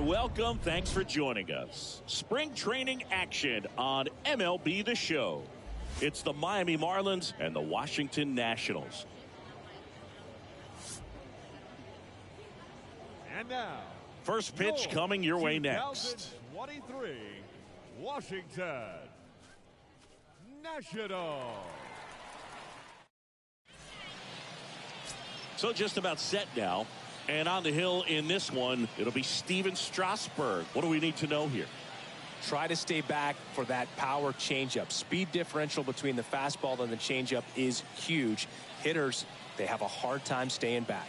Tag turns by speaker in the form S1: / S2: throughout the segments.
S1: And welcome. Thanks for joining us. Spring training action on MLB The Show. It's the Miami Marlins and the Washington Nationals.
S2: And now,
S1: first pitch coming your way next.
S2: 2023 Washington Nationals.
S1: So just about set now. And on the hill in this one, it'll be Steven Strasburg. What do we need to know here?
S3: Try to stay back for that power changeup. Speed differential between the fastball and the changeup is huge. Hitters, they have a hard time staying back.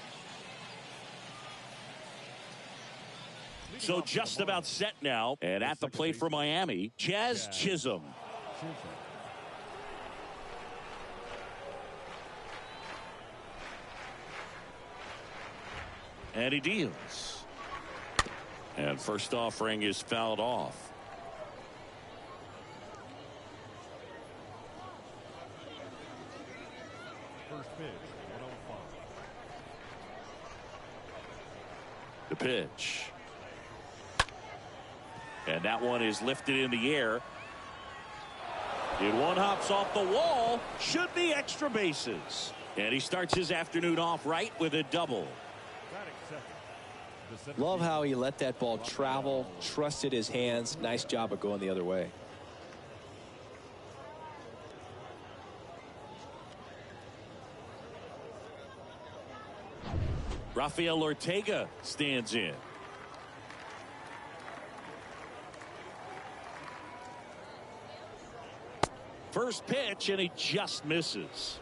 S1: So just about set now. And at the plate for Miami, Jazz Chisholm. And he deals. And first offering is fouled off.
S2: First pitch, 105.
S1: The pitch. And that one is lifted in the air. And one hops off the wall. Should be extra bases. And he starts his afternoon off right with a double.
S3: Love how he let that ball travel, trusted his hands. Nice job of going the other way.
S1: Rafael Ortega stands in. First pitch, and he just misses.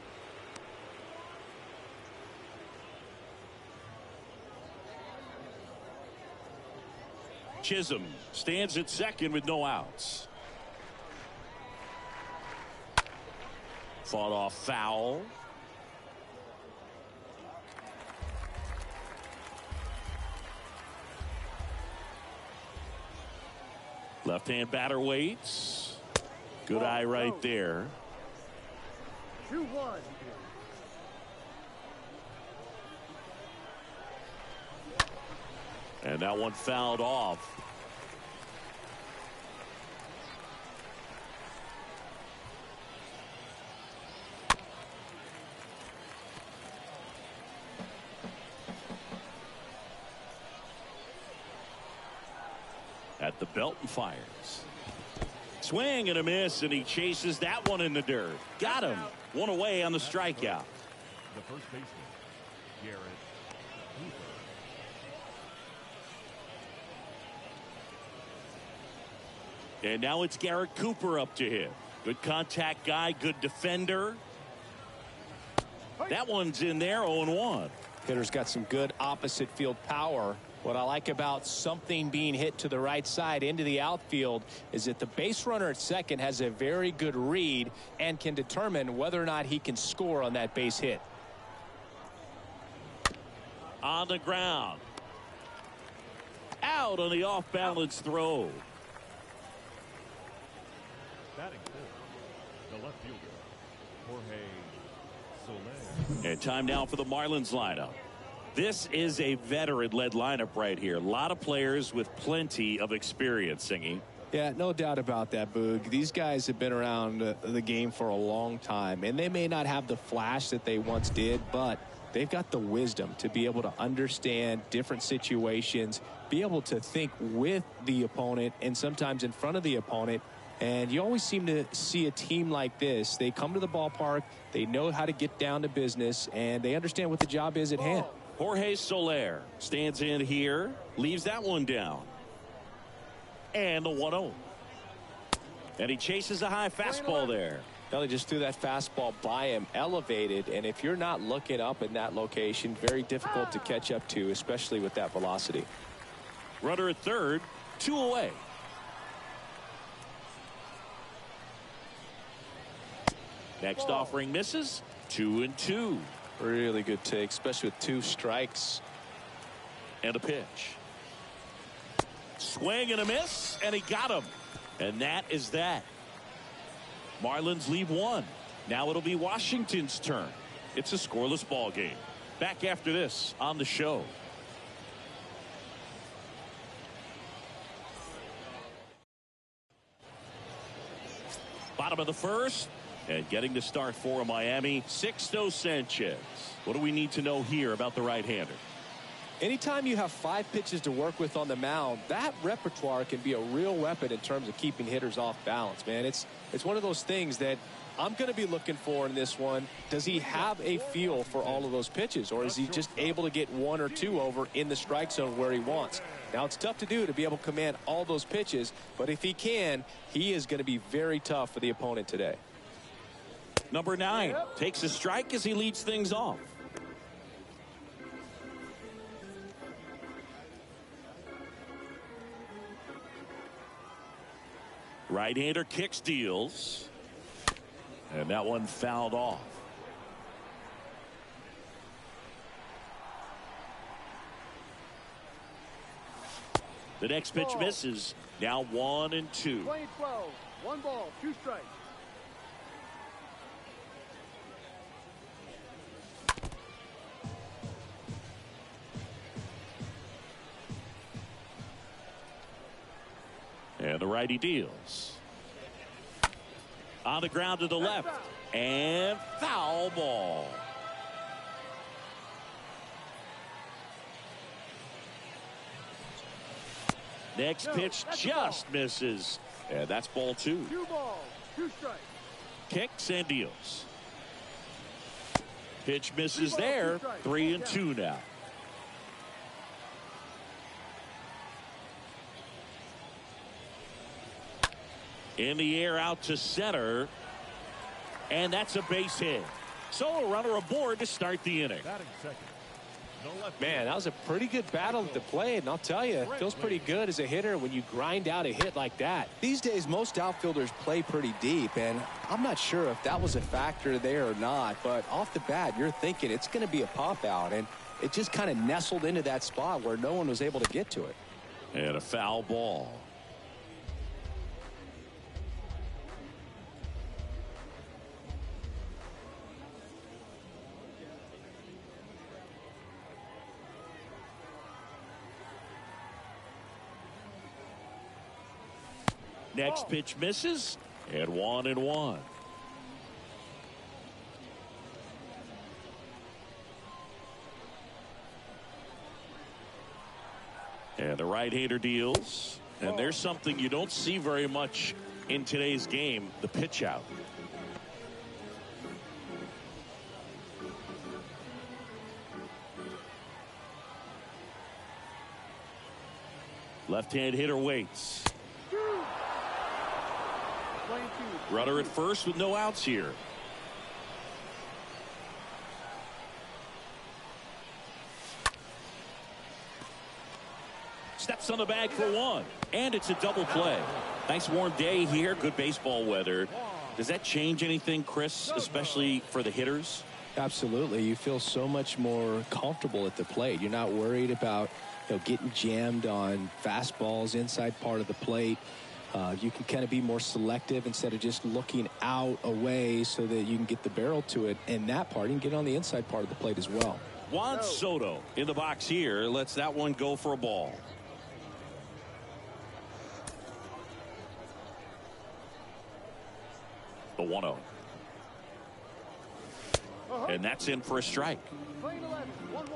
S1: Chisholm stands at second with no outs. Fought off foul. Left-hand batter waits. Good eye right there.
S4: 2-1.
S1: And that one fouled off. At the belt and fires. Swing and a miss, and he chases that one in the dirt. Got him. One away on the strikeout.
S2: The first baseman, Garrett Cooper.
S1: And now it's Garrett Cooper up to him. Good contact guy, good defender. That one's in there, 0-1.
S3: Hitter's got some good opposite field power. What I like about something being hit to the right side into the outfield is that the base runner at second has a very good read and can determine whether or not he can score on that base hit.
S1: On the ground. Out on the off-balance throw.
S2: Batting fourth, the left fielder, Jorge Soler.
S1: And time now for the Marlins lineup. This is a veteran-led lineup right here. A lot of players with plenty of experience, Singy.
S3: Yeah, no doubt about that, Boog. These guys have been around the game for a long time, and they may not have the flash that they once did, but they've got the wisdom to be able to understand different situations, be able to think with the opponent and sometimes in front of the opponent. And you always seem to see a team like this. They come to the ballpark, they know how to get down to business, and they understand what the job is at hand.
S1: Jorge Soler stands in here, leaves that one down. And the 1-0. And he chases a high fastball there.
S3: Well, he just threw that fastball by him, elevated, and if you're not looking up in that location, very difficult to catch up to, especially with that velocity.
S1: Runner at third, 2 away. Next offering misses, 2-2.
S3: Really good take, especially with 2 strikes.
S1: And a pitch. Swing and a miss, and he got him. And that is that. Marlins leave 1. Now it'll be Washington's turn. It's a scoreless ball game. Back after this on the show. Bottom of the first. And getting the start for Miami, Sixto Sanchez. What do we need to know here about the right-hander?
S3: Anytime you have 5 pitches to work with on the mound, that repertoire can be a real weapon in terms of keeping hitters off balance, man. It's one of those things that I'm going to be looking for in this one. Does he have a feel for all of those pitches, or is he just able to get 1 or 2 over in the strike zone where he wants? Now, it's tough to do to be able to command all those pitches, but if he can, he is going to be very tough for the opponent today.
S1: Number 9 takes a strike as he leads things off. Right-hander kicks, deals. And that one fouled off. The next pitch misses. Now 1-2.
S4: 20-12. 1 ball, 2 strikes.
S1: And the righty deals. On the ground to the left. And foul ball. Next pitch just misses. And that's ball 2.
S4: 2 balls, 2 strikes.
S1: Kicks and deals. Pitch misses there. 3-2 now. In the air out to center. And that's a base hit. So a runner aboard to start the inning.
S2: Batting second. No left.
S3: Man, that was a pretty good battle at the plate, and I'll tell you, it feels pretty good as a hitter when you grind out a hit like that. These days, most outfielders play pretty deep, and I'm not sure if that was a factor there or not, but off the bat, you're thinking it's going to be a pop out, and it just kind of nestled into that spot where no one was able to get to it.
S1: And a foul ball. Next pitch misses, and 1-1. And the right-hander deals. And there's something you don't see very much in today's game, the pitch out. Left-hand hitter waits. Runner at first with no outs here. Steps on the bag for 1. And it's a double play. Nice warm day here. Good baseball weather. Does that change anything, Chris, especially for the hitters?
S3: Absolutely. You feel so much more comfortable at the plate. You're not worried about getting jammed on fastballs inside part of the plate. You can kind of be more selective instead of just looking out away so that you can get the barrel to it. And that part, you can get on the inside part of the plate as well.
S1: Juan Soto in the box here lets that one go for a ball. The 1-0. And that's in for a strike.
S4: Playing 11, 1-1.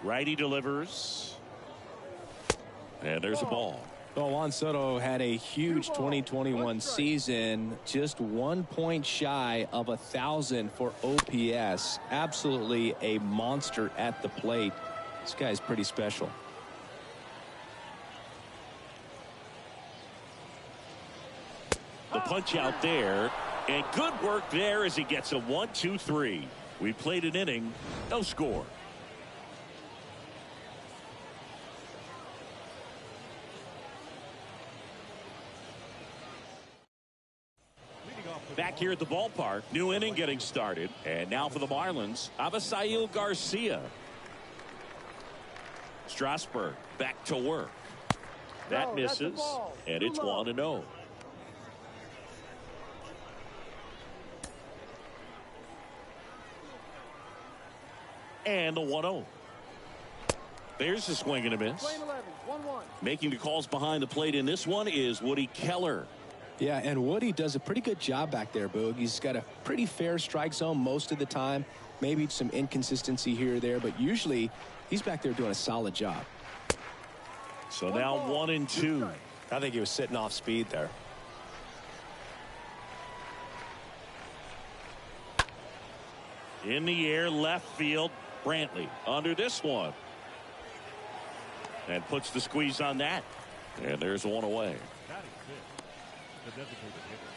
S1: Righty delivers. And there's a ball.
S3: Well, Juan Soto had a huge 2021 season, just 1 point shy of 1,000 for OPS. Absolutely a monster at the plate. This guy's pretty special.
S1: The punch out there, and good work there as he gets a 1-2-3. We played an inning, no score. Back here at the ballpark, new inning getting started. And now for the Marlins, Avisail Garcia. Strasburg back to work. That misses, and it's 1-0. And the 1-0. There's a swing and a miss.
S4: Play 11, 1-1.
S1: Making the calls behind the plate in this one is Woody Keller.
S3: Yeah, and Woody does a pretty good job back there, Boog. He's got a pretty fair strike zone most of the time. Maybe some inconsistency here or there, but usually he's back there doing a solid job.
S1: So now 1-2.
S3: I think he was sitting off speed there.
S1: In the air, left field. Brantley under this one. And puts the squeeze on that. And there's one away.
S2: Batting fifth, the designated hitter,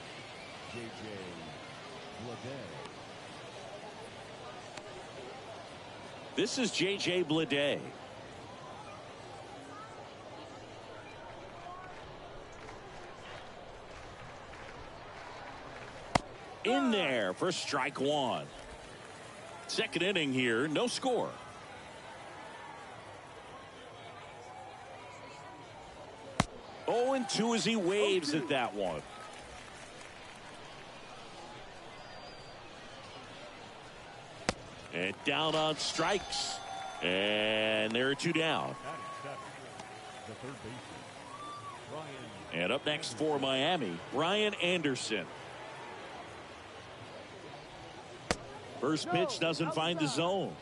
S2: J.J. Lourdes.
S1: This is J.J. Blade. In there for strike one. Second inning here, no score. Oh, and 2 as he waves at that one. And down on strikes. And there are 2 down.
S2: The third baseman, Brian.
S1: And up next for Miami, Brian Anderson. First pitch doesn't find the zone.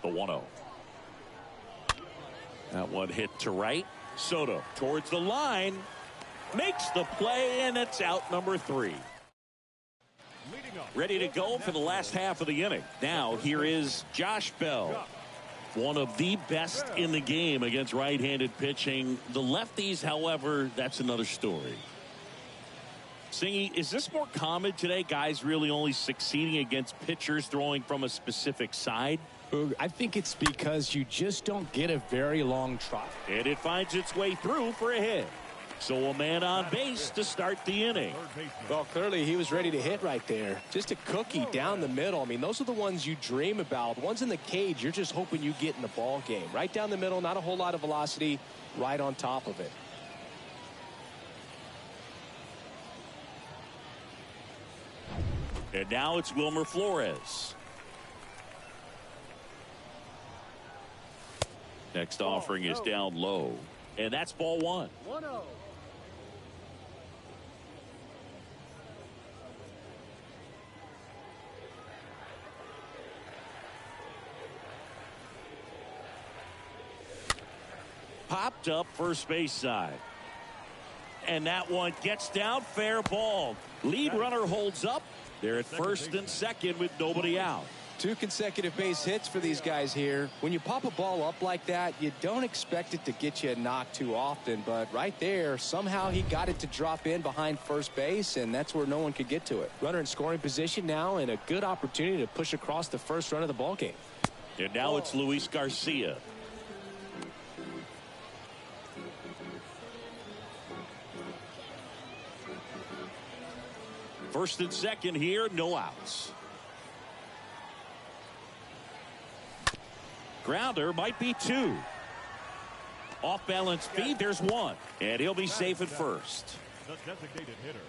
S1: The 1-0. That one hit to right. Soto towards the line. Makes the play, and it's out number 3. Ready to go for the last half of the inning. Now here is Josh Bell. One of the best in the game against right-handed pitching. The lefties, however, that's another story. Singy, is this more common today? Guys really only succeeding against pitchers throwing from a specific side?
S3: I think it's because you just don't get a very long trot.
S1: And it finds its way through for a hit. So a man on base to start the inning.
S3: Well, clearly he was ready to hit right there. Just a cookie down the middle. I mean, those are the ones you dream about. Ones in the cage, you're just hoping you get in the ball game. Right down the middle, not a whole lot of velocity, right on top of it.
S1: And now it's Wilmer Flores. Next offering is down low. And that's ball 1.
S4: 1-0.
S1: Popped up first base side. And that one gets down, fair ball. Lead runner holds up. They're at first and second with nobody out.
S3: 2 consecutive base hits for these guys here. When you pop a ball up like that, you don't expect it to get you a knock too often. But right there, somehow he got it to drop in behind first base, and that's where no one could get to it. Runner in scoring position now, and a good opportunity to push across the first run of the ball game.
S1: And now it's Luis Garcia. First and second here, no outs. Grounder might be 2. Off balance feed, there's 1. And he'll be safe at first.
S2: The designated hitter.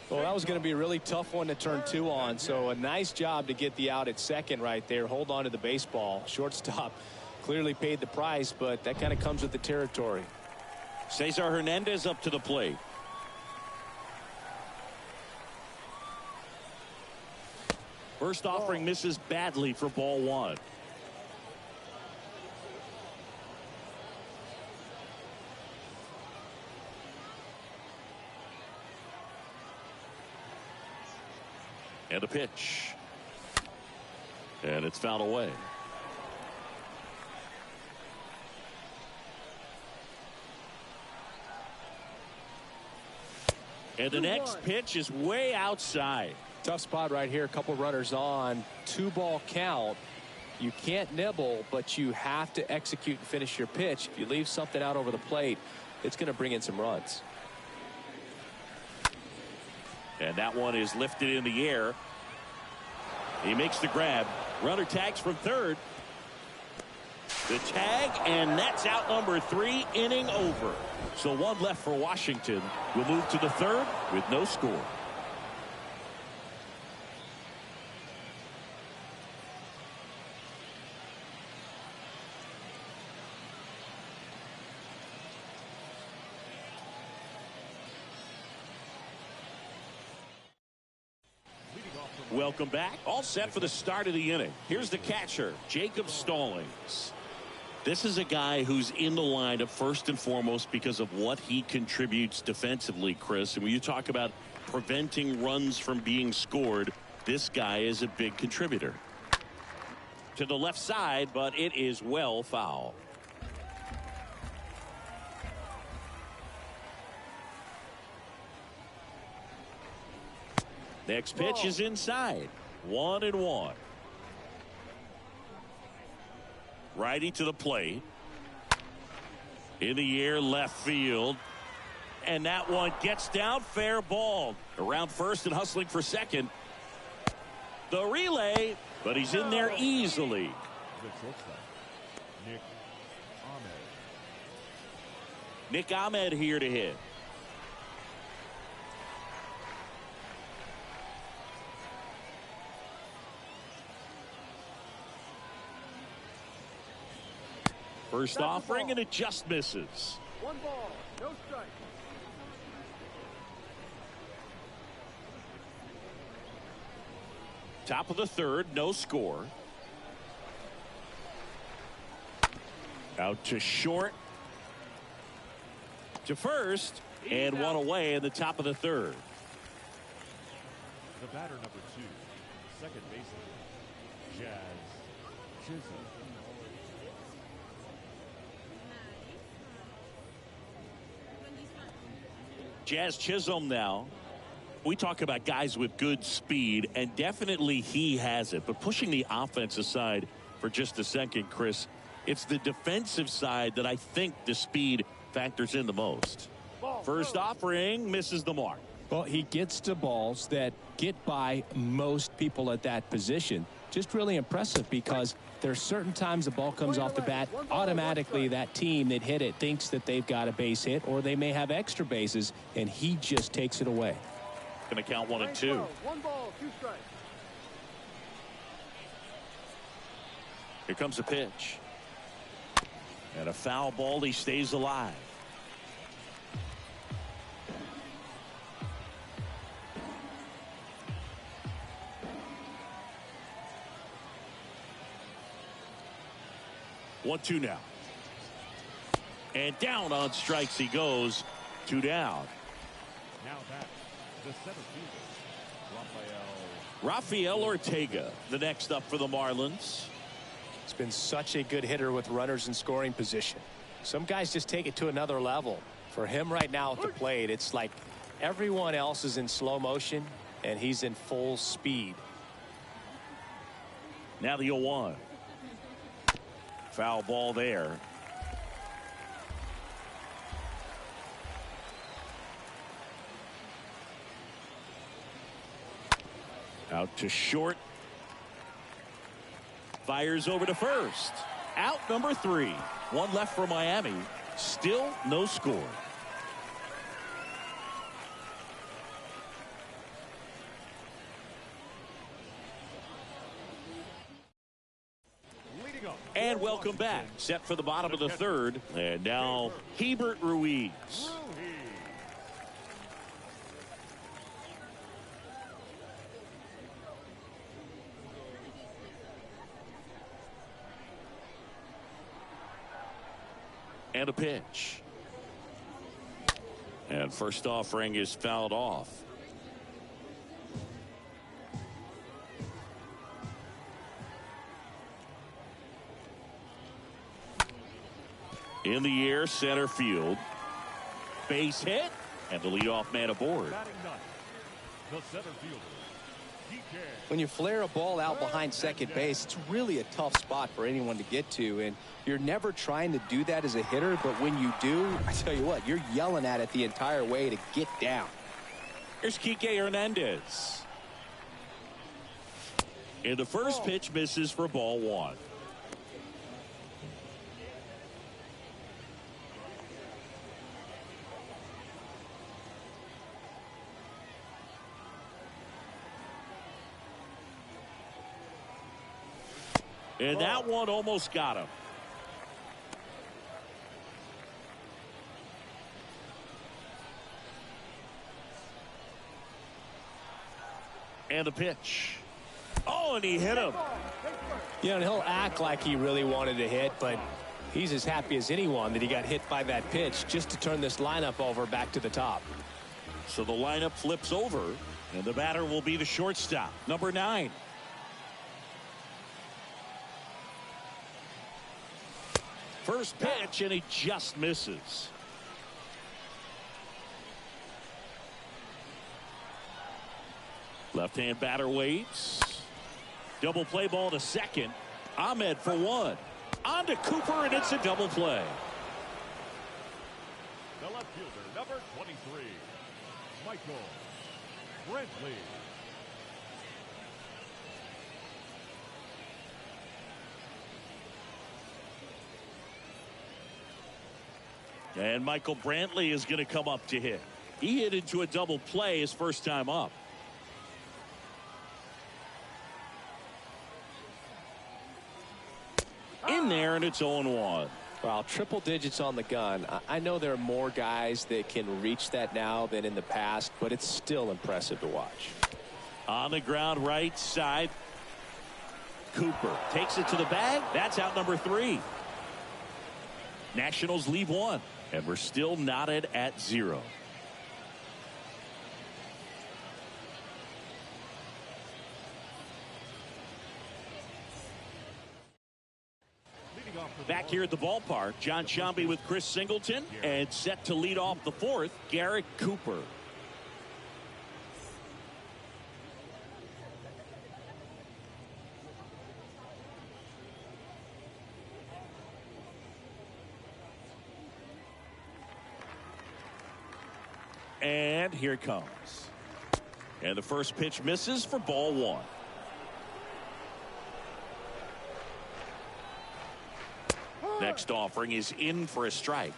S3: Well, that was going to be a really tough one to turn 2 on. So a nice job to get the out at second right there. Hold on to the baseball. Shortstop clearly paid the price, but that kind of comes with the territory.
S1: Cesar Hernandez up to the plate. First offering misses badly for ball 1. And a pitch. And it's fouled away. And the next pitch is way outside.
S3: Tough spot right here. A couple runners on. 2-ball count. You can't nibble, but you have to execute and finish your pitch. If you leave something out over the plate, it's going to bring in some runs.
S1: And that one is lifted in the air. He makes the grab. Runner tags from third. The tag, and that's out number 3, inning over. So one left for Washington. We'll move to the third with no score. Welcome back. All set for the start of the inning. Here's the catcher, Jacob Stallings. This is a guy who's in the lineup first and foremost because of what he contributes defensively, Chris. And when you talk about preventing runs from being scored, this guy is a big contributor. To the left side, but it is well foul. Next pitch is inside. 1-1. Righty to the plate. In the air, left field. And that one gets down, fair ball. Around first and hustling for second. The relay, but he's in there easily. Nick Ahmed here to hit. First offering, and it just misses.
S4: 1 ball, no strike.
S1: Top of the third, no score. Out to short. To first, and one away in the top of the third.
S2: The batter number 2, second baseman, Jazz Chisholm.
S1: Jazz Chisholm now. We talk about guys with good speed, and definitely he has it. But pushing the offense aside for just a second, Chris, it's the defensive side that I think the speed factors in the most. First offering misses the mark.
S3: Well, he gets to balls that get by most people at that position. Just really impressive because there's certain times the ball comes off the bat, automatically that team that hit it thinks that they've got a base hit or they may have extra bases, and he just takes it away.
S1: Going to count 1 and 2.
S4: 1 ball, 2 strikes.
S1: Here comes a pitch. And a foul ball. He stays alive. One, 2 now. And down on strikes he goes. 2 down.
S2: Now back, the center fielder,
S1: Rafael Ortega, the next up for the Marlins.
S3: He's been such a good hitter with runners in scoring position. Some guys just take it to another level. For him right now at the plate, it's like everyone else is in slow motion and he's in full speed.
S1: Now the 0-1. Foul ball there. Out to short. Fires over to first. Out number 3. 1 left for Miami. Still no score. And welcome back. Set for the bottom of the third. And now Hebert Ruiz. And a pitch. And first offering is fouled off. In the air, center field. Base hit, and the leadoff man aboard.
S2: batting ninth, the center fielder, Kike.
S5: When you flare a ball out behind second base, it's really a tough spot for anyone to get to, and you're never trying to do that as a hitter, but when you do, I tell you what, you're yelling at it the entire way to get down.
S1: Here's Kike Hernandez. And the first pitch misses for ball 1. And that one almost got him. And the pitch. Oh, and he hit him.
S3: Yeah, and he'll act like he really wanted to hit, but he's as happy as anyone that he got hit by that pitch just to turn this lineup over back to the top.
S1: So the lineup flips over, and the batter will be the shortstop, number 9. First pitch, and he just misses. Left-hand batter waits. Double play ball to second. Ahmed for 1. On to Cooper, and it's a double play.
S2: The left fielder, number 23, Michael Brantley.
S1: And Michael Brantley is going to come up to hit. He hit into a double play his first time up. In there, and it's 0-1.
S3: Well, triple digits on the gun. I know there are more guys that can reach that now than in the past, but it's still impressive to watch.
S1: On the ground, right side. Cooper takes it to the bag. That's out number 3. Nationals leave 1, and we're still knotted at 0. Back here at the ballpark, John Sciambi with Chris Singleton, and set to lead off the 4th, Garrett Cooper. And here it comes. And the first pitch misses for ball 1. Next offering is in for a strike.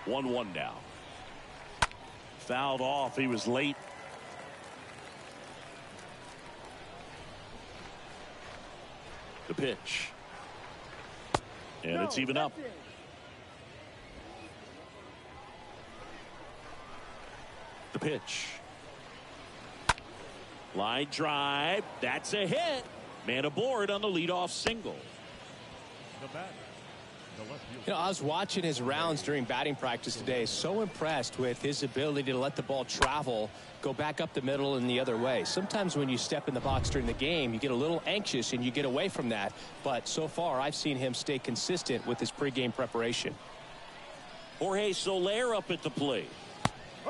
S1: 1-1 now. Fouled off. He was late. The pitch. And it's even up. The pitch. Line drive. That's a hit. Man aboard on the leadoff single.
S2: The batter, the left fielder.
S3: You know, I was watching his rounds during batting practice today. So impressed with his ability to let the ball travel, go back up the middle and the other way. Sometimes when you step in the box during the game, you get a little anxious and you get away from that. But so far, I've seen him stay consistent with his pregame preparation.
S1: Jorge Soler up at the plate.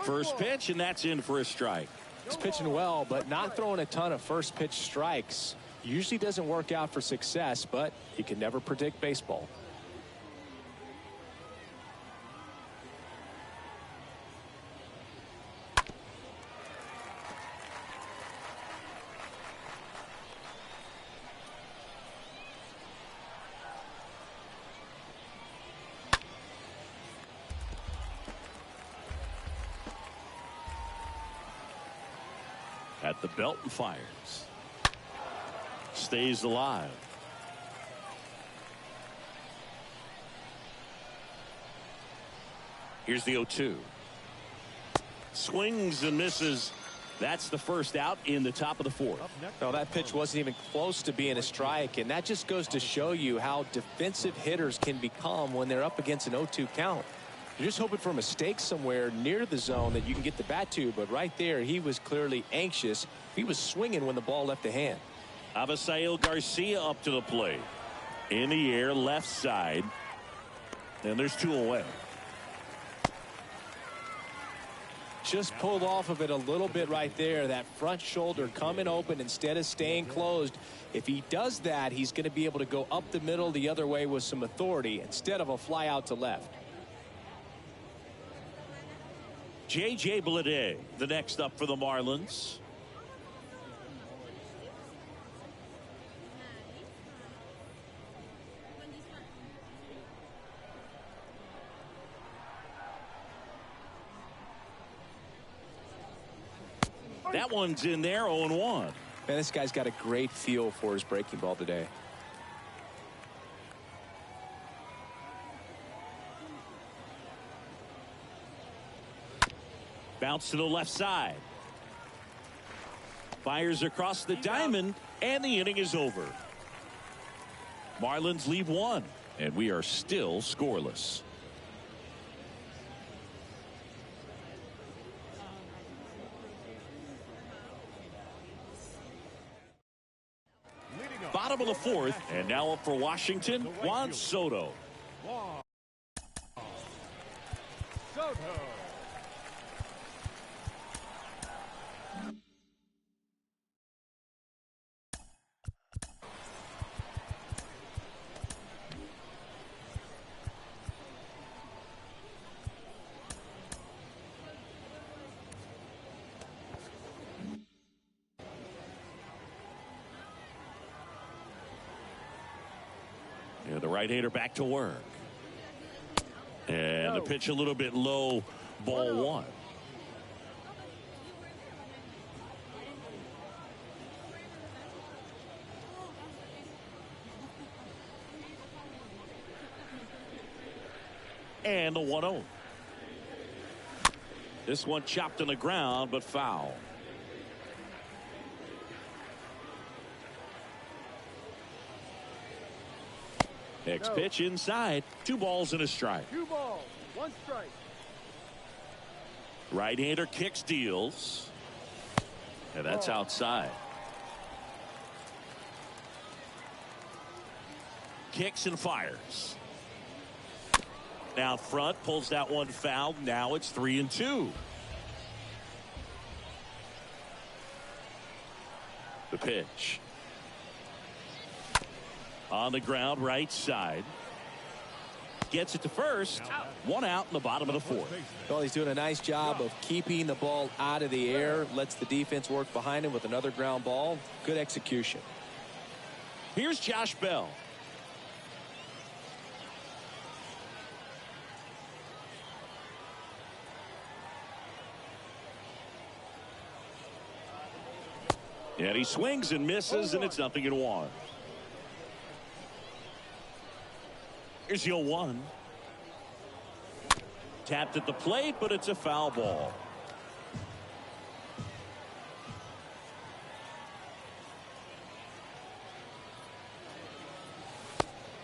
S1: First pitch, and that's in for a strike.
S3: He's pitching well, but not throwing a ton of first pitch strikes. Usually doesn't work out for success, but you can never predict baseball.
S1: At the belt and fires. Stays alive. Here's the 0-2. Swings and misses. That's the first out in the top of the 4th.
S3: Well, that pitch wasn't even close to being a strike, and that just goes to show you how defensive hitters can become when they're up against an 0-2 count. You're just hoping for a mistake somewhere near the zone that you can get the bat to, but right there he was clearly anxious. He was swinging when the ball left the hand.
S1: Avisail Garcia up to the plate. In the air, left side. And there's 2 away.
S3: Just pulled off of it a little bit right there. That front shoulder coming open instead of staying closed. If he does that, he's going to be able to go up the middle the other way with some authority instead of a fly out to left.
S1: J.J. Bleday, the next up for the Marlins. That one's in there, 0-1.
S3: Man, this guy's got a great feel for his breaking ball today.
S1: Bounce to the left side. Fires across the diamond, and the inning is over. Marlins leave 1, and we are still scoreless. Bottom of the 4th, and now up for Washington, Juan Soto.
S4: Soto.
S1: The right-hander back to work. And the pitch a little bit low, ball 1. And the 1-0. This one chopped on the ground, but foul. Next pitch inside. 2 balls and a strike.
S4: 2 balls, 1 strike.
S1: Right-hander kicks, deals. And that's outside. Kicks and fires. Now front, pulls that one foul. Now it's 3-2. The pitch. On the ground, right side. Gets it to first. 1 out in the bottom of the 4th.
S3: Well, he's doing a nice job of keeping the ball out of the air. Lets the defense work behind him with another ground ball. Good execution.
S1: Here's Josh Bell. And he swings and misses, and it's 0-1. Here's the 0-1. Tapped at the plate, but it's a foul ball.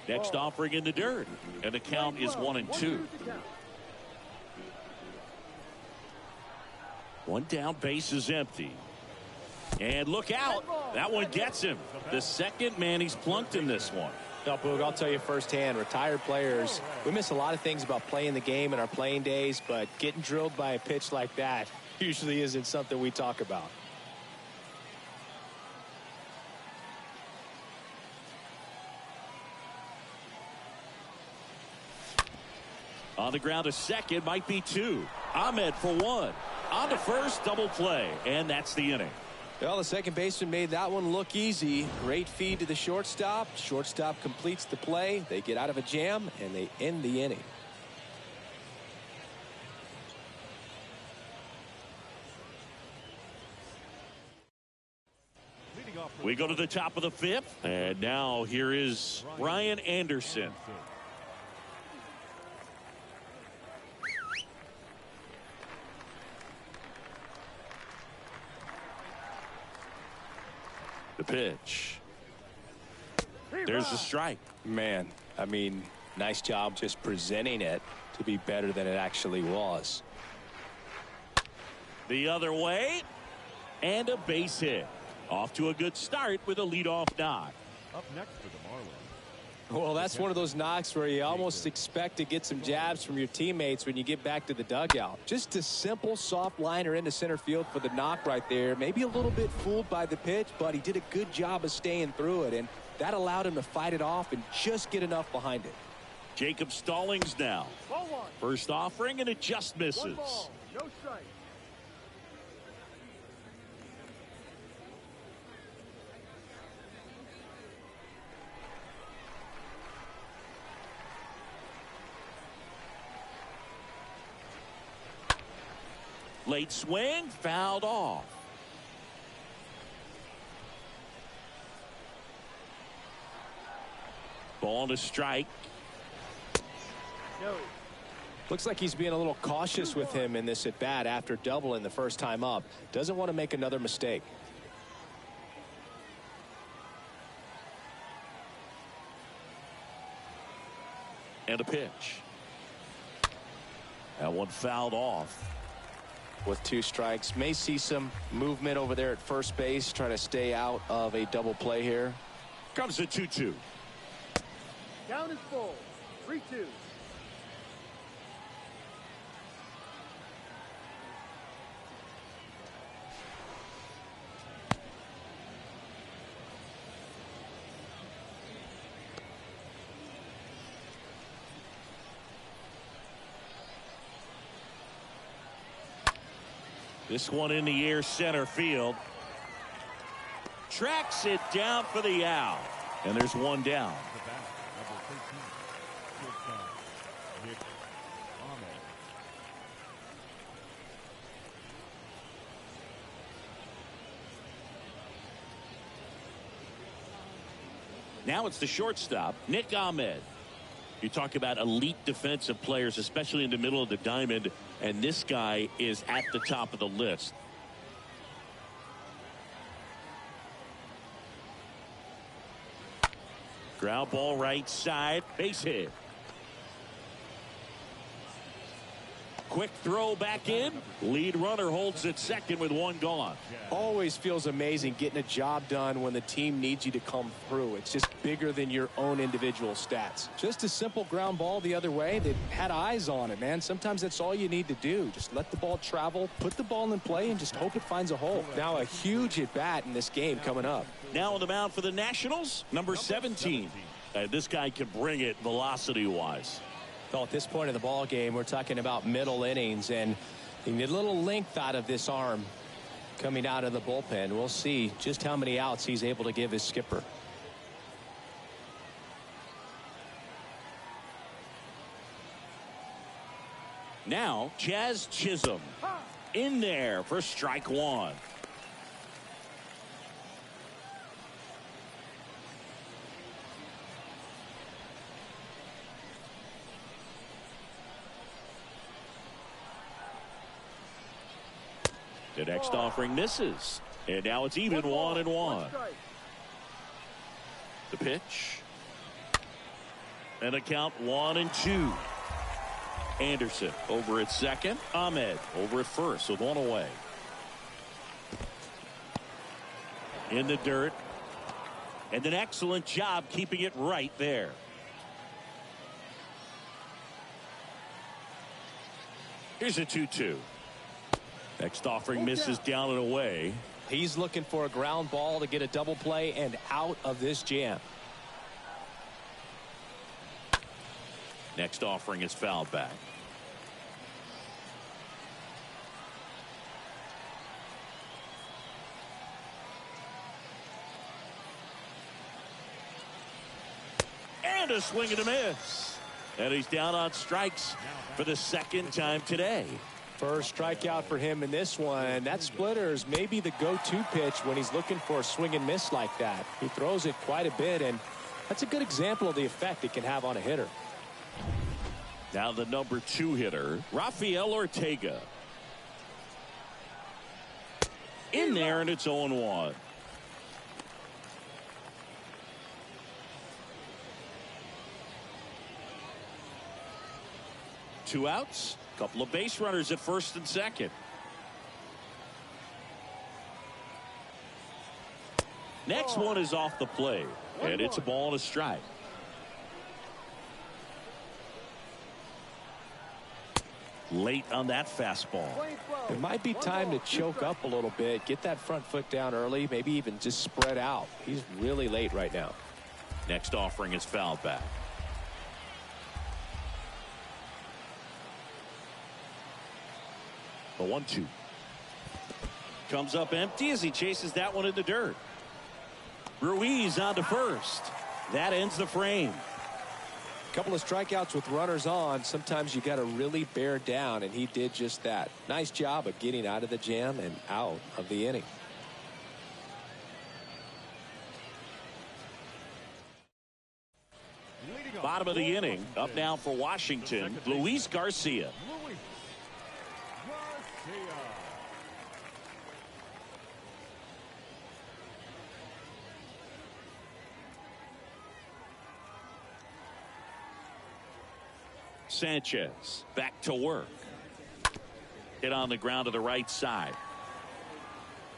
S1: Next offering in the dirt, and the count is 1-2. 1 down, base is empty. And look out. That one gets him. The second man he's plunked in this one.
S3: Well, Boog, I'll tell you firsthand, retired players, we miss a lot of things about playing the game in our playing days, but getting drilled by a pitch like that usually isn't something we talk about.
S1: On the ground, a second, might be 2. Ahmed for 1. On to first, double play, and that's the inning.
S3: Well, the second baseman made that one look easy. Great feed to the shortstop. Shortstop completes the play. They get out of a jam, and they end the inning.
S1: We go to the top of the 5th, and now here is Brian Anderson. The pitch. There's the strike.
S3: Man, I mean, nice job just presenting it to be better than it actually was.
S1: The other way, and a base hit. Off to a good start with a leadoff knock.
S2: Up next for the Marlins.
S3: Well, that's one of those knocks where you almost expect to get some jabs from your teammates when you get back to the dugout. Just a simple soft liner into center field for the knock right there. Maybe a little bit fooled by the pitch, but he did a good job of staying through it, and that allowed him to fight it off and just get enough behind it.
S1: Jacob Stallings now.
S4: Ball 1.
S1: First offering, and it just misses.
S4: 1 ball, no strike.
S1: Late swing, fouled off. Ball to strike.
S4: No.
S3: Looks like he's being a little cautious with him in this at bat after doubling the first time up. Doesn't want to make another mistake.
S1: And a pitch. That one fouled off.
S3: With 2 strikes, may see some movement over there at first base, trying to stay out of a double play here.
S1: Comes the 2-2.
S4: Down is full. 3-2.
S1: This one in the air, center field. Tracks it down for the out. And there's one down.
S2: The bat, number 13, shortstop, Nick Ahmed.
S1: Now it's the shortstop, Nick Ahmed. You talk about elite defensive players, especially in the middle of the diamond, and this guy is at the top of the list. Ground ball right side, base hit. Quick throw back in. Lead runner holds at second with one gone.
S3: Always feels amazing getting a job done when the team needs you to come through. It's just bigger than your own individual stats. Just a simple ground ball the other way. They had eyes on it, man. Sometimes that's all you need to do. Just let the ball travel, put the ball in play, and just hope it finds a hole. Now a huge at bat in this game coming up.
S1: Now on the mound for the Nationals, number 17. This guy can bring it velocity-wise.
S3: Well, at this point in the ball game, we're talking about middle innings, and you need a little length out of this arm coming out of the bullpen. We'll see just how many outs he's able to give his skipper.
S1: Now Jazz Chisholm in there for strike one. The next offering misses. And now it's even 1-1. The pitch. And a count 1-2. Anderson over at second. Ahmed over at first with one away. In the dirt. And an excellent job keeping it right there. Here's a 2-2. Next offering misses down and away.
S3: He's looking for a ground ball to get a double play and out of this jam.
S1: Next offering is fouled back. And a swing and a miss. And he's down on strikes for the second time today.
S3: First strikeout for him in this one. That splitter is maybe the go-to pitch when he's looking for a swing and miss like that. He throws it quite a bit, and that's a good example of the effect it can have on a hitter.
S1: Now the number 2 hitter, Rafael Ortega. In there, and it's 0-1. Two outs. Couple of base runners at first and second. Next one is off the plate, and it's a ball and a strike. Late on that fastball.
S3: It might be time to choke up a little bit, get that front foot down early, maybe even just spread out. He's really late right now.
S1: Next offering is fouled back. The 1-2 comes up empty as he chases that one in the dirt. Ruiz on to first. That ends the frame.
S3: A couple of strikeouts with runners on. Sometimes you got to really bear down, and he did just that. Nice job of getting out of the jam and out of the inning.
S1: Bottom of the inning. Up now for Washington, Luis Garcia. Sanchez back to work. Hit on the ground to the right side.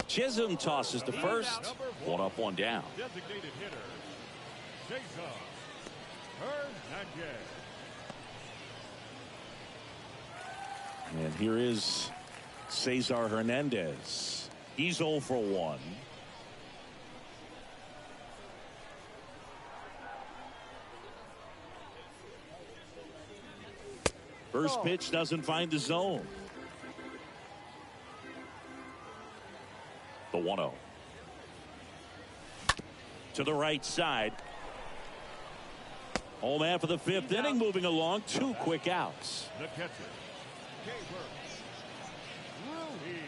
S1: Chisholm tosses to first. One up, one down.
S2: Designated hitter, Seager. Hernandez.
S1: And here is Cesar Hernandez. He's 0 for 1. First pitch doesn't find the zone. The 1-0. To the right side. Home man for the 5th inning, moving along. 2 quick outs.
S2: The catcher, Ruiz.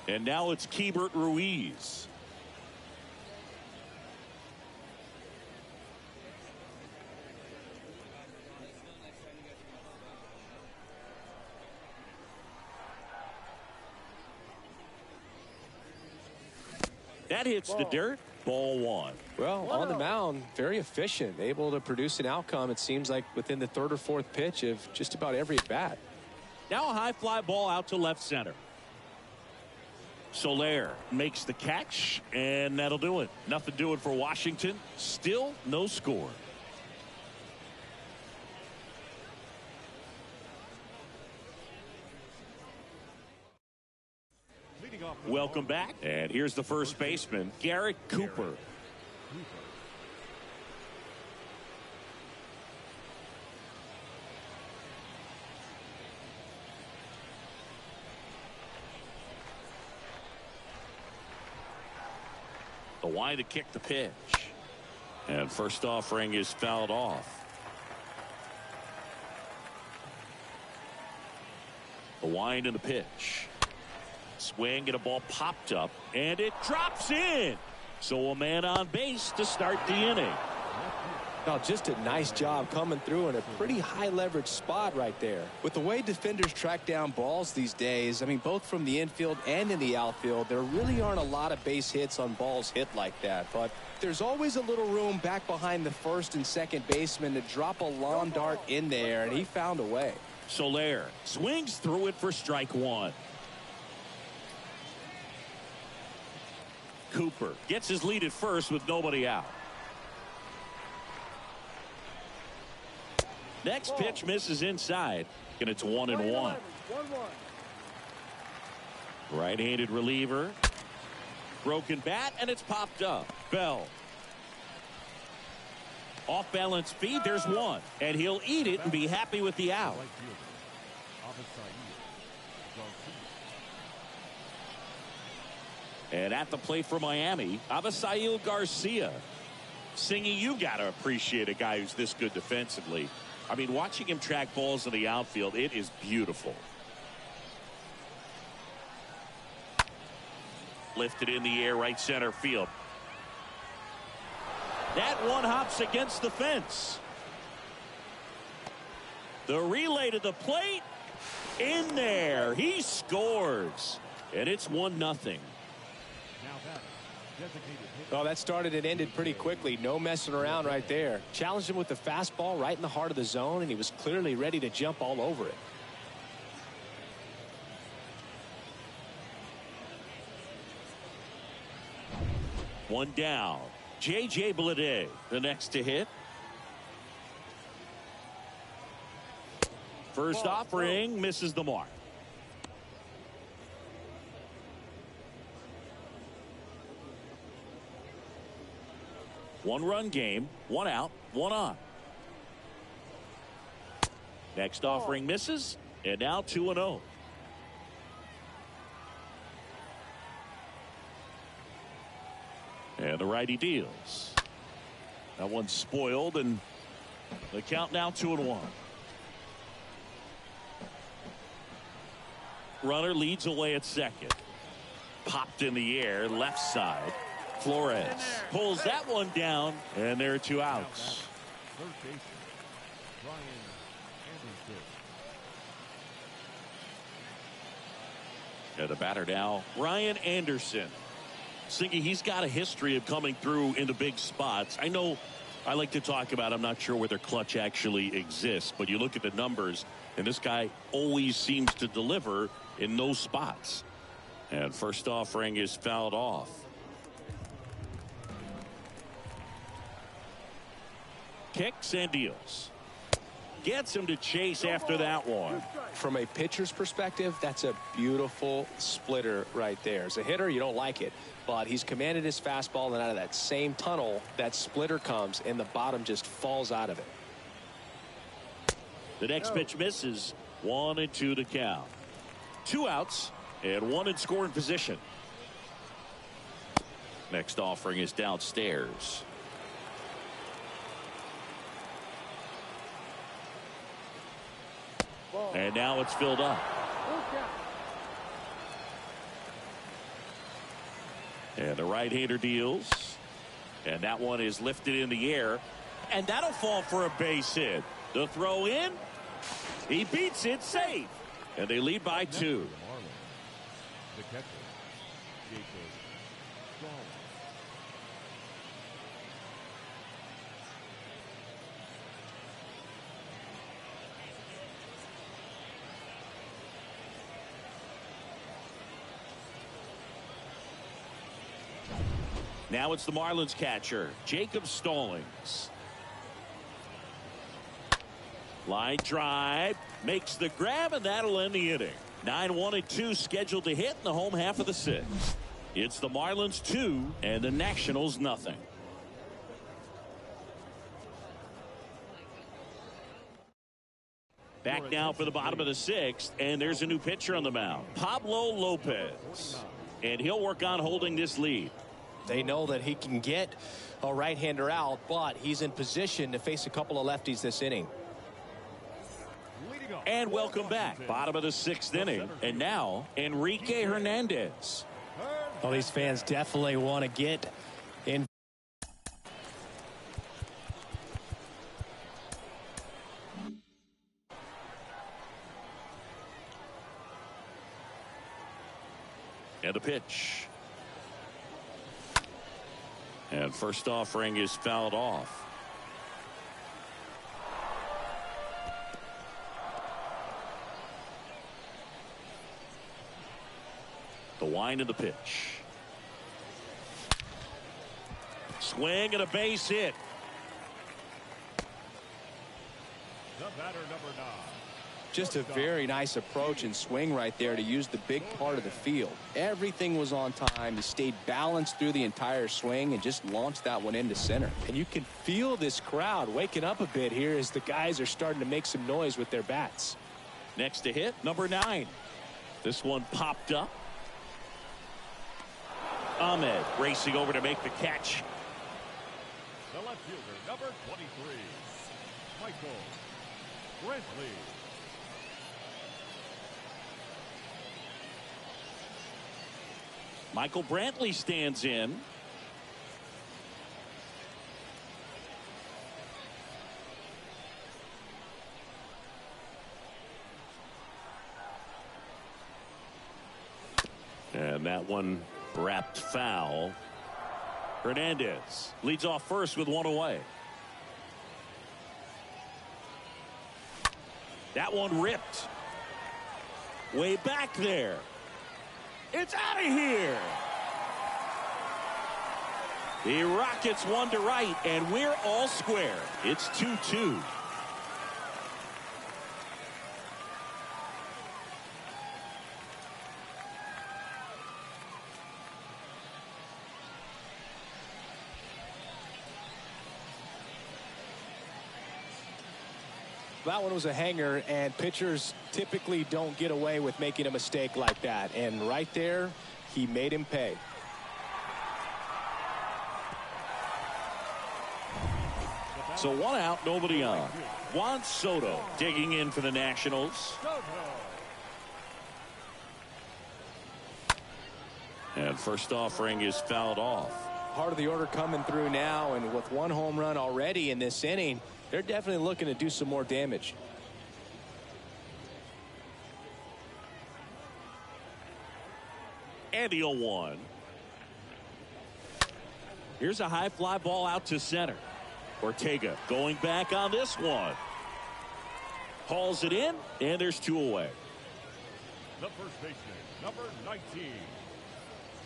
S1: And now it's Keibert Ruiz. That hits the dirt. Ball 1.
S5: Well, on the mound, very efficient, able to produce an outcome, it seems like, within the 3rd or 4th pitch of just about every at bat.
S1: Now a high fly ball out to left center. Soler makes the catch, and that'll do it. Nothing doing for Washington. Still no score. Welcome back. And here's the first baseman, Garrett Cooper. The wind to kick the pitch. And first offering is fouled off. The wind and the pitch. Swing and a ball popped up and it drops in. So a man on base to start the inning.
S5: Now, just a nice job coming through in a pretty high leverage spot right there. With the way defenders track down balls these days, I mean, both from the infield and in the outfield, there really aren't a lot of base hits on balls hit like that. But there's always a little room back behind the first and second baseman to drop a lawn dart in there, and he found a way.
S1: Soler swings through it for strike 1. Cooper gets his lead at first with nobody out. Next pitch misses inside, and it's 1-1. Right-handed reliever. Broken bat, and it's popped up. Bell. Off balance feed, there's one. And he'll eat it and be happy with the out. And at the plate for Miami, Avisail Garcia. Singy, you got to appreciate a guy who's this good defensively. I mean, watching him track balls in the outfield, it is beautiful. Lifted in the air, right center field. That one hops against the fence. The relay to the plate. In there. He scores. And it's 1-0.
S5: Oh, that started and ended pretty quickly. No messing around right there. Challenged him with the fastball right in the heart of the zone, and he was clearly ready to jump all over it.
S1: One down. J.J. Bleday, the next to hit. First offering misses the mark. One-run game, 1 out, 1 on. Next offering misses, and now 2-0. And the righty deals. That one's spoiled, and the count now 2-1. Runner leads away at second. Popped in the air, left side. Flores pulls that one down, and there are 2 outs.
S2: Third baseman, Ryan Anderson.
S1: And the batter now, Ryan Anderson. Singy, he's got a history of coming through into big spots. I know I like to talk about, I'm not sure whether clutch actually exists, but you look at the numbers, and this guy always seems to deliver in those spots. And first offering is fouled off. Kicks and deals. Gets him to chase after that one.
S5: From a pitcher's perspective, that's a beautiful splitter right there. As a hitter, you don't like it, but he's commanded his fastball, and out of that same tunnel, that splitter comes, and the bottom just falls out of it.
S1: The next pitch misses. 1-2 to count. 2 outs and 1 in scoring position. Next offering is downstairs. And now it's filled up. And the right-hander deals. And that one is lifted in the air. And that'll fall for a base hit. The throw in. He beats it safe. And they lead by 2.
S2: The catcher, Jacob Stallings.
S1: Now it's the Marlins catcher, Jacob Stallings. Line drive, makes the grab, and that'll end the inning. 9-1-2 scheduled to hit in the home half of the 6th. It's the Marlins 2 and the Nationals nothing. Back now for the bottom of the 6th, and there's a new pitcher on the mound, Pablo Lopez. And he'll work on holding this lead.
S5: They know that he can get a right-hander out, but he's in position to face a couple of lefties this inning.
S1: And welcome back. Bottom of the 6th inning. And now Enrique Hernandez.
S5: Well, these fans definitely want to get in.
S1: And the pitch. And first offering is fouled off. The wind of the pitch. Swing and a base hit.
S2: The batter, number 9.
S5: Just a very nice approach and swing right there to use the big part of the field. Everything was on time. He stayed balanced through the entire swing and just launched that one into center. And you can feel this crowd waking up a bit here as the guys are starting to make some noise with their bats.
S1: Next to hit, number 9. This one popped up. Ahmed racing over to make the catch.
S2: The left fielder, number 23, Michael Brantley.
S1: Michael Brantley stands in. And that one wrapped foul. Hernandez leads off first with 1 away. That one ripped. Way back there. It's out of here. The Rockets one to right, and we're all square. It's 2-2.
S5: That one was a hanger, and pitchers typically don't get away with making a mistake like that. And right there, he made him pay.
S1: So 1 out, nobody on. Juan Soto digging in for the Nationals. And first offering is fouled off.
S3: Part of the order coming through now, and with one home run already in this inning, they're definitely looking to do some more damage.
S1: And the 0-1. Here's a high fly ball out to center. Ortega going back on this one. Hauls it in, and there's 2 away.
S2: The first baseman, number 19,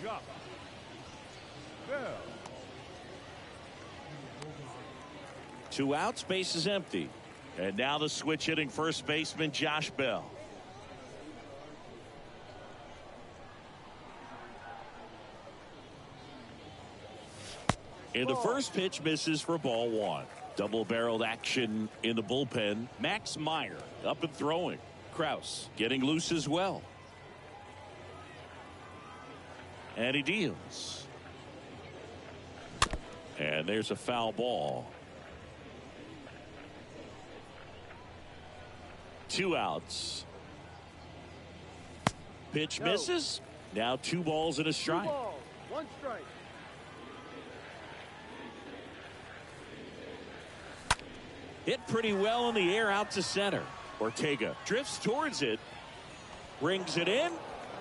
S2: Josh Bell.
S1: 2 outs, base is empty. And now the switch hitting first baseman Josh Bell. And the first pitch misses for ball 1. Double-barreled action in the bullpen. Max Meyer up and throwing. Kraus getting loose as well. And he deals. And there's a foul ball. 2 outs. Pitch misses. Now 2 balls and a strike.
S4: 2 balls, 1 strike.
S1: Hit pretty well in the air out to center. Ortega drifts towards it. Brings it in.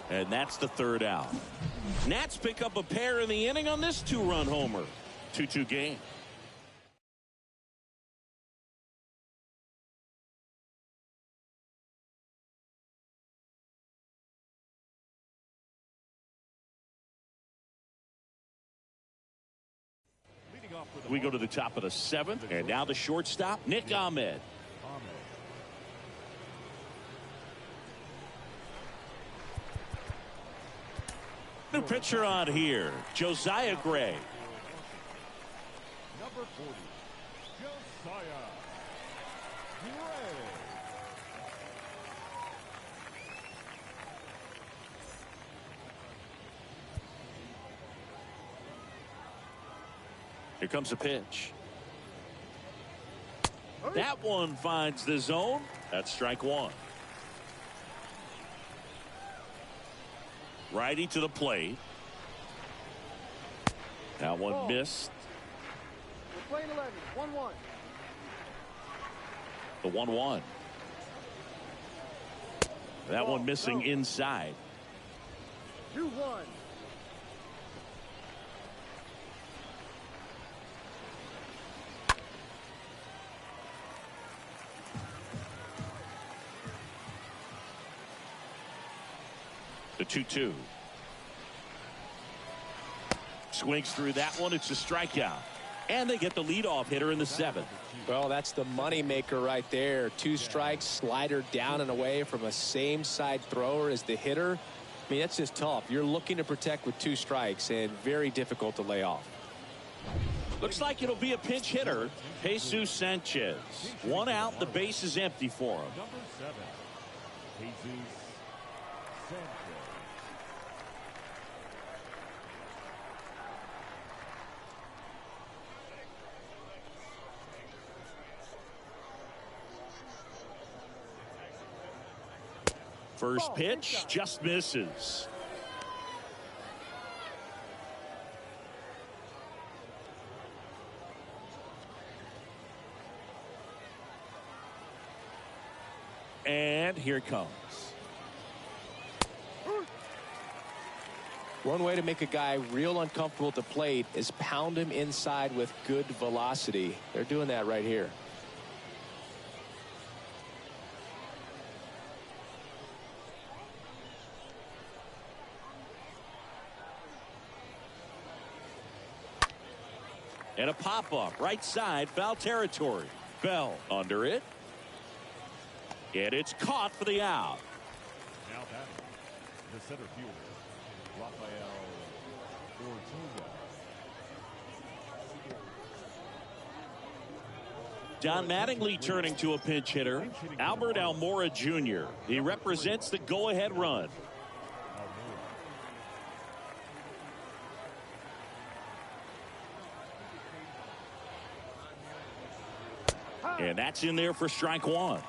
S1: And that's the 3rd out. Nats pick up a pair in the inning on this 2-run homer. 2-2 game. We go to the top of the 7th, and now the shortstop, Nick Ahmed. New pitcher on here, Josiah Gray.
S2: Number 40, Josiah Gray.
S1: Here comes a pitch. That one finds the zone. That's strike 1. Righty to the plate. That one missed.
S4: We're playing 11, 1-1.
S1: The 1-1. That one missing inside.
S4: 2-1.
S1: The 2-2. Swings through that one. It's a strikeout. And they get the leadoff hitter in the 7th.
S3: Well, that's the money maker right there. 2 strikes, slider down and away from a same side thrower as the hitter. I mean, that's just tough. You're looking to protect with 2 strikes, and very difficult to lay off.
S1: Looks like it'll be a pinch hitter. Jesus Sanchez. 1 out. The base is empty for him.
S2: Number 7, Jesus Sanchez.
S1: First pitch just misses. And here it comes.
S3: One way to make a guy real uncomfortable at the plate is pound him inside with good velocity. They're doing that right here.
S1: And a pop-up right side, foul territory. Bell under it. And it's caught for the out.
S2: Now batting, the center fielder, Rafael Ortega.
S1: Don Mattingly turning to a pinch hitter, Albert Almora Jr. He represents the go-ahead run. And that's in there for strike 1.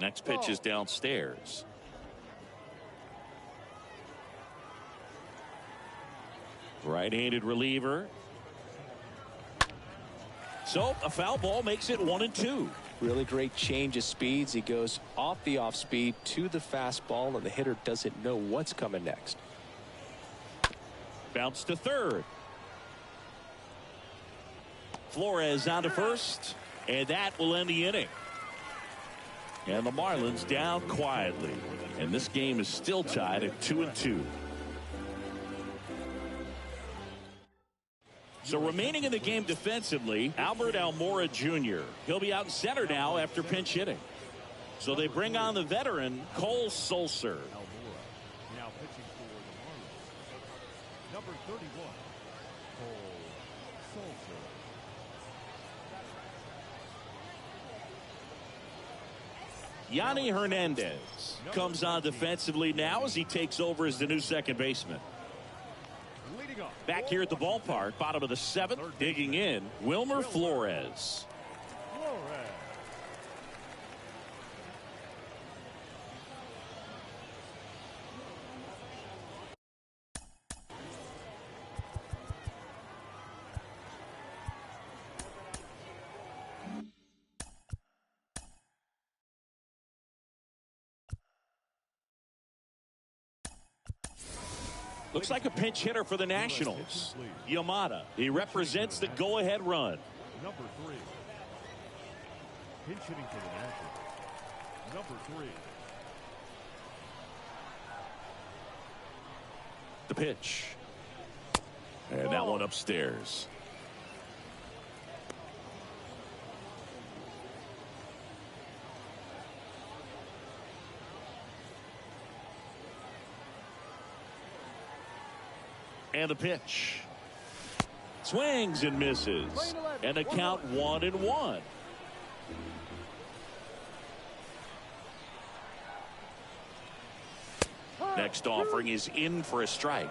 S1: Next pitch is downstairs. Right-handed reliever. So a foul ball makes it 1-2.
S3: Really great change of speeds. He goes off the off speed to the fastball, and the hitter doesn't know what's coming next.
S1: Bounce to third. Flores on to first, and that will end the inning. And the Marlins down quietly, and this game is still tied at 2-2. So remaining in the game defensively, Albert Almora Jr. He'll be out in center now after pinch hitting. So they bring on the veteran Cole Sulser.
S2: Now pitching for the Marlins. Number 31, Cole Sulser.
S1: Yanni Hernandez comes on defensively now as he takes over as the new second baseman. Back here at the ballpark, bottom of the seventh, digging in, Wilmer Flores. Looks like a pinch hitter for the Nationals. Yamada. He represents the go-ahead run.
S2: Number 3. Pinch hitting for the Nationals. Number 3.
S1: The pitch. And that one upstairs. And the pitch. Swings and misses. And the count 1-1. Next offering is in for a strike.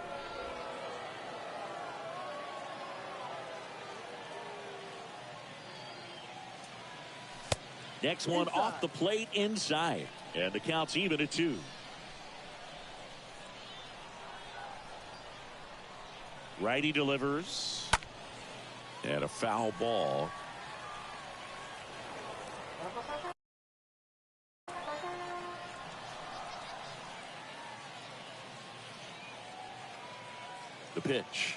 S1: Next one off the plate inside. And the count's even at 2. Righty delivers. And a foul ball. The pitch.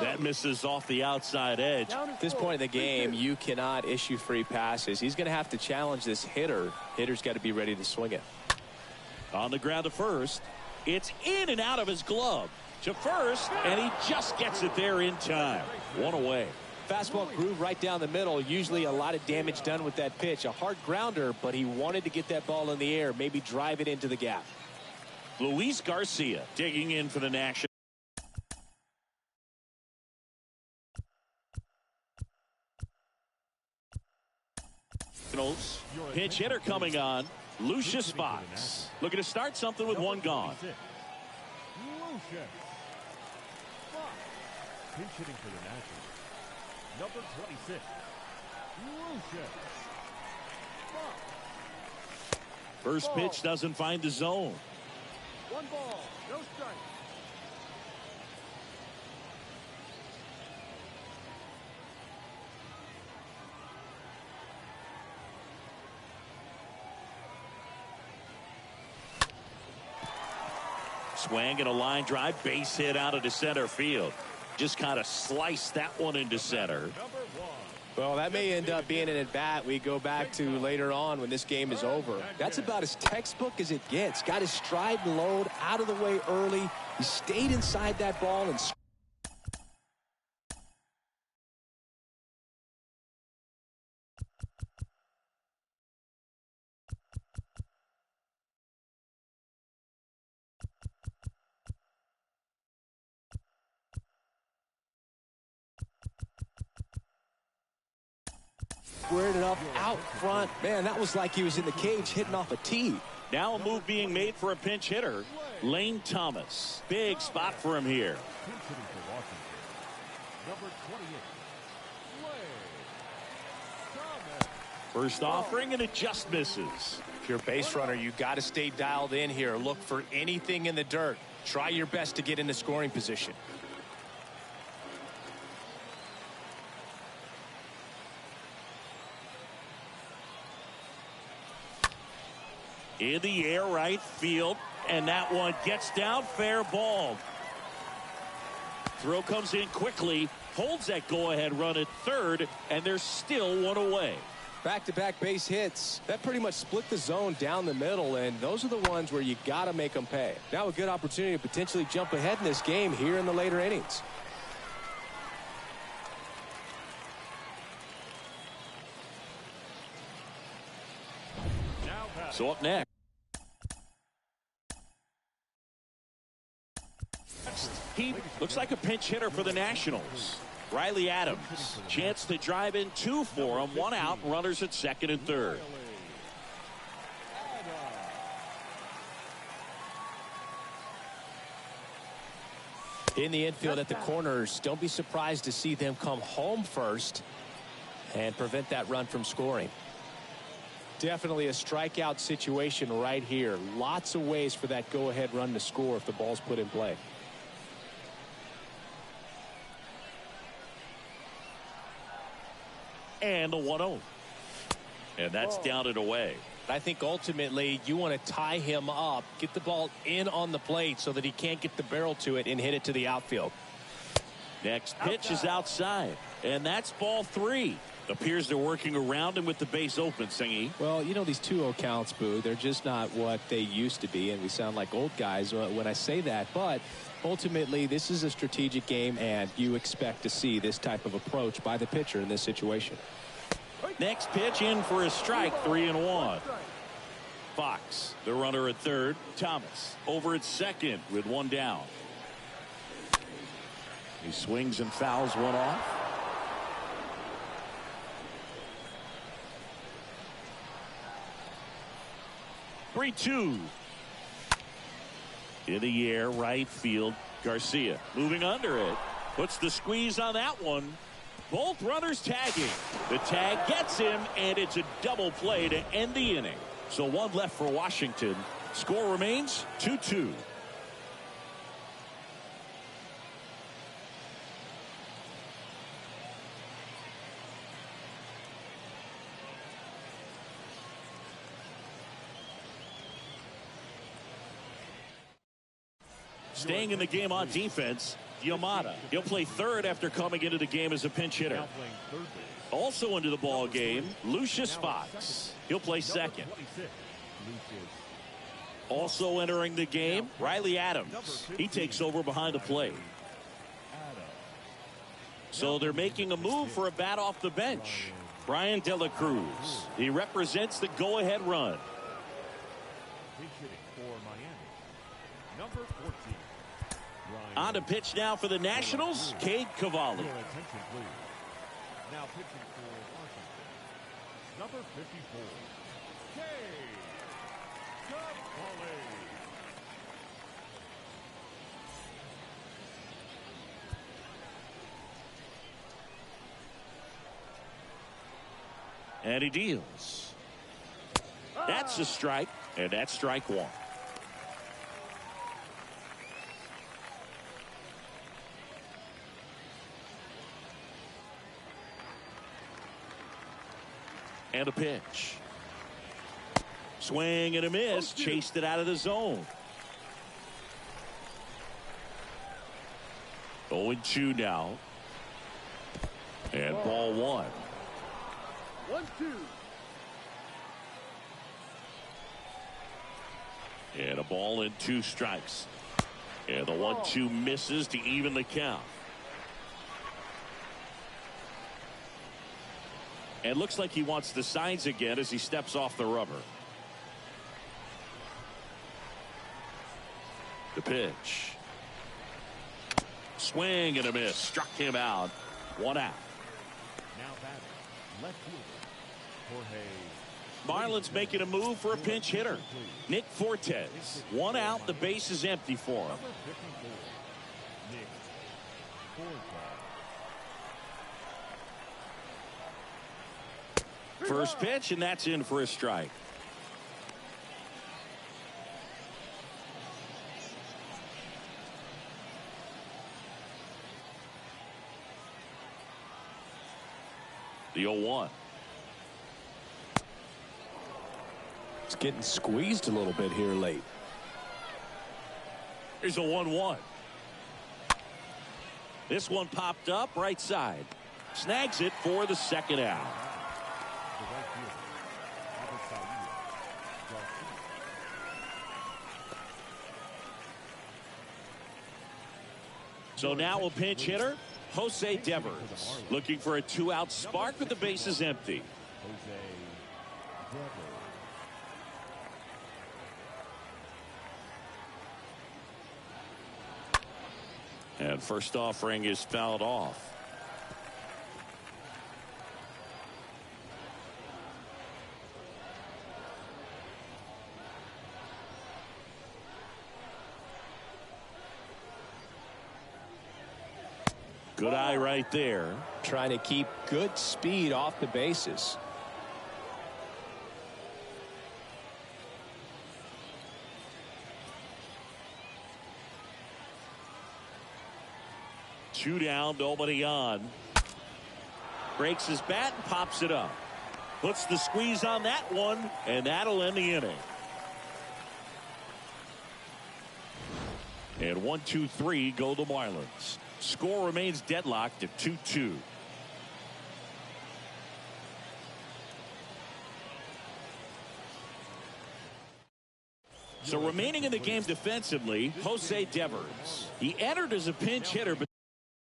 S1: That misses off the outside edge.
S3: At this point in the game, you cannot issue free passes. He's going to have to challenge this hitter. Hitter's got to be ready to swing it.
S1: On the ground to first. It's in and out of his glove. To first, and he just gets it there in time. One away.
S3: Fastball groove right down the middle. Usually a lot of damage done with that pitch. A hard grounder, but he wanted to get that ball in the air, maybe drive it into the gap.
S1: Luis Garcia digging in for the Nationals. Pinch hitter coming on. Lucius Fox looking to start something with one gone.
S2: Pinch hitting for the Nationals. Number 26.
S1: First pitch doesn't find the zone.
S4: 1 ball, no strike.
S1: Swing and a line drive, base hit out into center field. Just kind of sliced that one into center.
S3: Well, that may end up being an at-bat we go back to later on when this game is over. That's about as textbook as it gets. Got his stride and load out of the way early. He stayed inside that ball and squared it up out front. Man, that was like he was in the cage hitting off a tee.
S1: Now a move being made for a pinch hitter. Lane Thomas. Big spot for him here.
S2: Pinch hitting for Washington. Number 28.
S1: First offering, and it just misses.
S3: If you're a base runner, you got to stay dialed in here. Look for anything in the dirt. Try your best to get into scoring position.
S1: In the air, right field, and that one gets down, fair ball. Throw comes in quickly, holds that go-ahead run at third, and there's still one away.
S5: Back-to-back base hits. That pretty much split the zone down the middle, and those are the ones where you got to make them pay. Now a good opportunity to potentially jump ahead in this game here in the later innings.
S1: So up next. He looks like a pinch hitter for the Nationals. Riley Adams. Chance to drive in two for him. One out. Runners at second and third.
S3: In the infield at the corners, don't be surprised to see them come home first and prevent that run from scoring.
S5: Definitely a strikeout situation right here. Lots of ways for that go-ahead run to score if the ball's put in play.
S1: And the 1-0. And that's down and away.
S3: I think ultimately you want to tie him up, get the ball in on the plate so that he can't get the barrel to it and hit it to the outfield.
S1: Next pitch is outside. And that's ball 3. Appears they're working around him with the base open, Singy.
S5: Well, you know, these 2-0 counts, Boo, they're just not what they used to be, and we sound like old guys when I say that. But ultimately, this is a strategic game, and you expect to see this type of approach by the pitcher in this situation.
S1: Next pitch in for a strike, 3-1. Fox, the runner at third. Thomas over at second with one down. He swings and fouls one off. 3-2. In the air, right field. Garcia moving under it. Puts the squeeze on that one. Both runners tagging. The tag gets him, and it's a double play to end the inning. So one left for Washington. Score remains 2-2. Staying in the game on defense, Yamada. He'll play third after coming into the game as a pinch hitter. Also into the ball game, Lucius Fox. He'll play second. Also entering the game, Riley Adams. He takes over behind the plate. So they're making a move for a bat off the bench. Brian De La Cruz. He represents the go-ahead run. On to pitch now for the Nationals, Cade Cavalli.
S2: Now pitching for Washington, number 54, Cade Cavalli.
S1: And he deals. That's a strike, and that's strike one. And a pitch. Swing and a miss. Chased it out of the zone. 0-2 now. And ball one.
S4: 1-2.
S1: And a ball and 2 strikes. And the 1-2 misses to even the count. And looks like he wants the signs again as he steps off the rubber. The pitch. Swing and a miss. Struck him out. One out.
S2: Now batting, left fielder, Jorge.
S1: Marlins making a move for a pinch hitter. Nick Fortes. One out. The base is empty for him.
S2: Number 54, Nick Fortes.
S1: First pitch, and that's in for a strike. The 0-1.
S3: It's getting squeezed a little bit here late.
S1: Here's a 1-1. This one popped up right side. Snags it for the second out. So now a pinch hitter, Jose Devers, looking for a 2-out spark with the bases empty. And first offering is fouled off. Good eye right there.
S3: Trying to keep good speed off the bases.
S1: Two down, nobody on. Breaks his bat and pops it up. Puts the squeeze on that one, and that'll end the inning. And 1-2-3 go the Marlins. Score remains deadlocked at 2-2. So remaining in the game defensively, Jose Devers. He entered as a pinch hitter, but